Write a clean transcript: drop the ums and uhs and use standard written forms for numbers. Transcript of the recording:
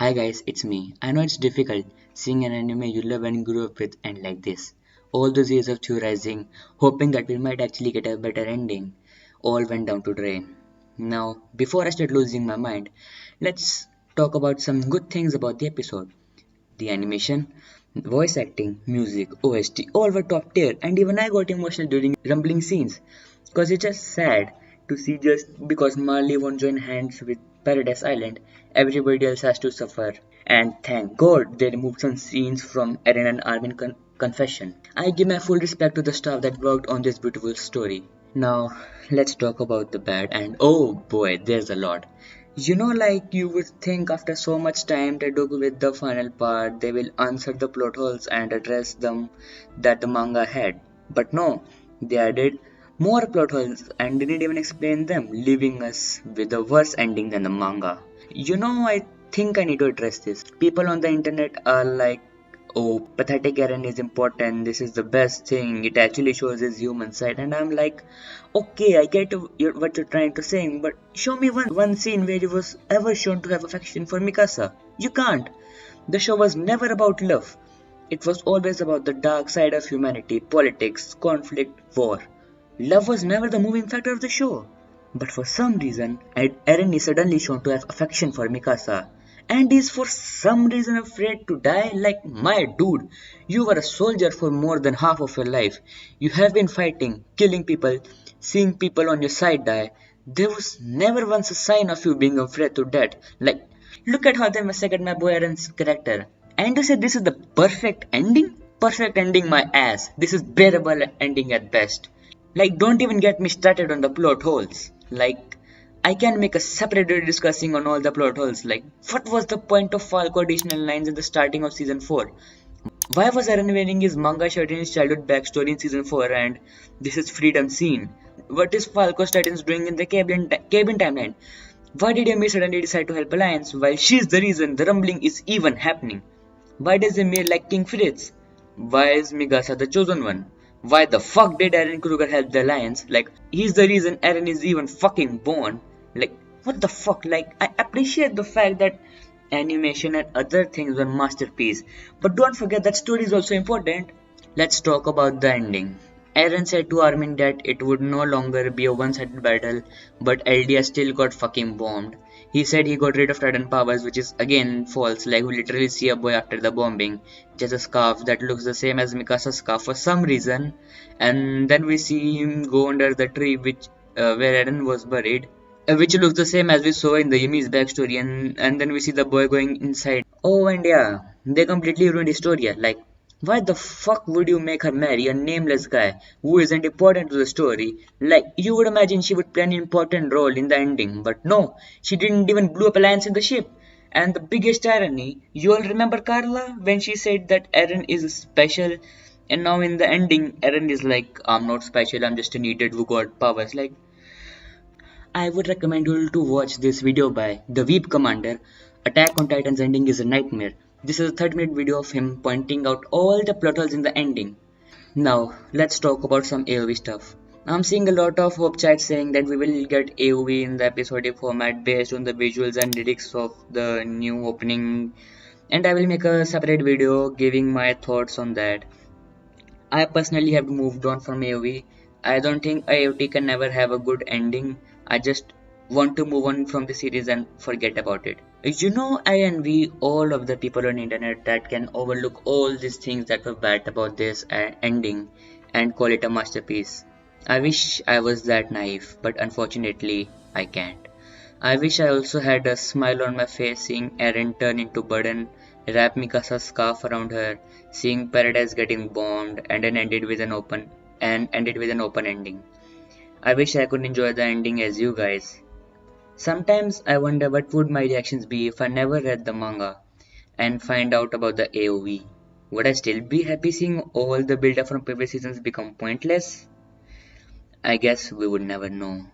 Hi guys, it's me. I know it's difficult seeing an anime you love and grew up with end like this. All those years of theorizing, hoping that we might actually get a better ending, all went down to drain. Now, before I start losing my mind, let's talk about some good things about the episode. The animation, voice acting, music, OST, all were top tier, and even I got emotional during rumbling scenes. Because it's just sad to see just because Marley won't join hands with Paradise Island, everybody else has to suffer. And thank God they removed some scenes from Eren and Armin confession. I give my full respect to the staff that worked on this beautiful story. Now, let's talk about the bad, and oh boy, there's a lot. Like you would think after so much time they took with the final part, they will answer the plot holes and address them that the manga had. But no, they added more plot holes and didn't even explain them, leaving us with a worse ending than the manga. I think I need to address this. People on the internet are like, oh, pathetic Eren is important, this is the best thing, it actually shows his human side. And I'm like, okay, I get what you're trying to say, but show me one scene where he was ever shown to have affection for Mikasa. You can't. The show was never about love. It was always about the dark side of humanity, politics, conflict, war. Love was never the moving factor of the show. But for some reason, Eren is suddenly shown to have affection for Mikasa. And is for some reason afraid to die. Like, my dude, you were a soldier for more than half of your life. You have been fighting, killing people, seeing people on your side die. There was never once a sign of you being afraid to death. Like, look at how they massacred my boy Eren's character. And you said this is the perfect ending? Perfect ending, my ass. This is bearable ending at best. Like, don't even get me started on the plot holes. Like, I can make a separate video discussing on all the plot holes. Like, what was the point of Falco additional lines in the starting of season 4? Why was Eren wearing his manga shirt in his childhood backstory in season 4 and this is freedom scene? What is Falco's Titans doing in the cabin timeline? Why did Ymir suddenly decide to help Alliance while she's the reason the rumbling is even happening? Why does Ymir like King Fritz? Why is Migasa the chosen one? Why the fuck did Eren Kruger help the Alliance? Like, he's the reason Eren is even fucking born. Like, what the fuck? Like, I appreciate the fact that animation and other things were masterpiece, but don't forget that story is also important. Let's talk about the ending. Eren said to Armin that it would no longer be a one-sided battle, but LDS still got fucking bombed. He said he got rid of Titan powers, which is again false, like we literally see a boy after the bombing, just a scarf that looks the same as Mikasa's scarf for some reason, and then we see him go under the tree where Eren was buried, which looks the same as we saw in the Yumi's backstory, and then we see the boy going inside. Oh, and yeah, they completely ruined Historia. Like, why the fuck would you make her marry a nameless guy who isn't important to the story? Like, you would imagine she would play an important role in the ending, but no, she didn't even blew up Alliance in the ship. And the biggest irony, you all remember Carla when she said that Eren is special, and now in the ending, Eren is like, I'm not special, I'm just an idiot who got powers. Like, I would recommend you to watch this video by The Weep Commander. Attack on Titan's ending is a nightmare. This is a 30-minute video of him pointing out all the plot holes in the ending. Now, let's talk about some AoV stuff. I'm seeing a lot of hope chats saying that we will get AoV in the episodic format based on the visuals and lyrics of the new opening, and I will make a separate video giving my thoughts on that. I personally have moved on from AoV. I don't think IoT can never have a good ending. I just want to move on from the series and forget about it. I envy all of the people on the internet that can overlook all these things that were bad about this ending and call it a masterpiece. I wish I was that naive, but unfortunately, I can't. I wish I also had a smile on my face seeing Eren turn into burden, wrap Mikasa's scarf around her, seeing Paradise getting bombed, and then ended with an open ending. I wish I could enjoy the ending as you guys. Sometimes I wonder what would my reactions be if I never read the manga and find out about the AoV. Would I still be happy seeing all the build up from previous seasons become pointless? I guess we would never know.